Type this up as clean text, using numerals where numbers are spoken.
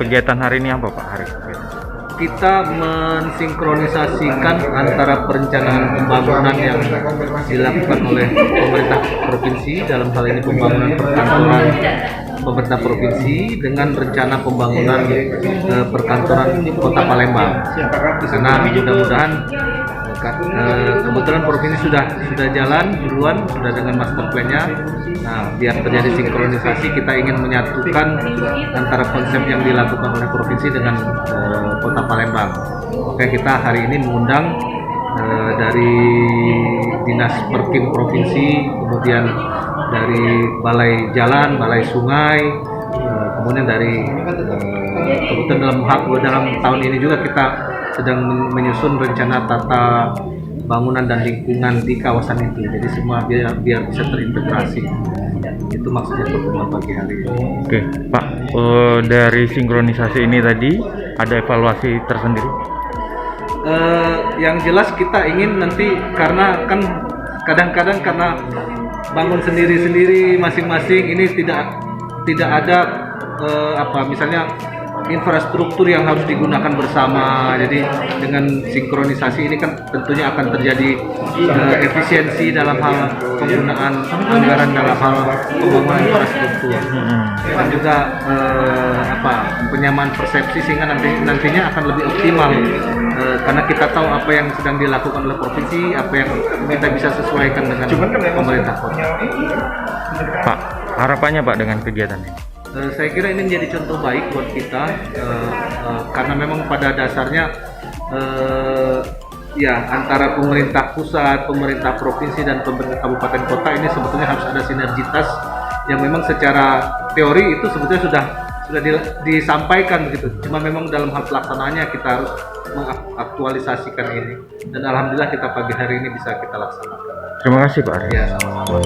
kegiatan hari ini apa Pak? Kita mensinkronisasikan antara perencanaan pembangunan yang dilakukan oleh pemerintah provinsi, dalam hal ini pembangunan perkantoran pemerintah provinsi, dengan rencana pembangunan perkantoran Kota Palembang. Karena mudah-mudahan kebetulan provinsi sudah jalan duluan, sudah dengan master plan-nya. Nah, biar terjadi sinkronisasi, kita ingin menyatukan antara konsep yang dilakukan oleh provinsi dengan Kota Palembang. Oke, kita hari ini mengundang dari Dinas Perkim Provinsi, kemudian dari Balai Jalan, Balai Sungai, kemudian dari kebetulan dalam tahun ini juga kita sedang menyusun rencana tata bangunan dan lingkungan di kawasan itu. Jadi semua biar bisa terintegrasi. Itu maksudnya pertemuan pagi hari ini. Oke, Pak, dari sinkronisasi ini tadi ada evaluasi tersendiri? Yang jelas kita ingin nanti, karena kan kadang-kadang karena bangun sendiri-sendiri masing-masing ini tidak ada misalnya infrastruktur yang harus digunakan bersama. Jadi dengan sinkronisasi ini kan tentunya akan terjadi efisiensi dalam hal penggunaan anggaran dalam hal pembangunan infrastruktur, dan juga penyamaan persepsi, sehingga nantinya akan lebih optimal, karena kita tahu apa yang sedang dilakukan oleh provinsi, apa yang kita bisa sesuaikan dengan pemerintah kota. Pak, harapannya Pak dengan kegiatan ini? Saya kira ini menjadi contoh baik buat kita, karena memang pada dasarnya antara pemerintah pusat, pemerintah provinsi, dan pemerintah kabupaten kota ini sebetulnya harus ada sinergitas yang memang secara teori itu sebetulnya sudah disampaikan begitu. Cuma memang dalam hal pelaksanaannya kita harus mengaktualisasikan ini, dan alhamdulillah kita pagi hari ini bisa kita laksanakan. Terima kasih Pak. Ya, sama-sama.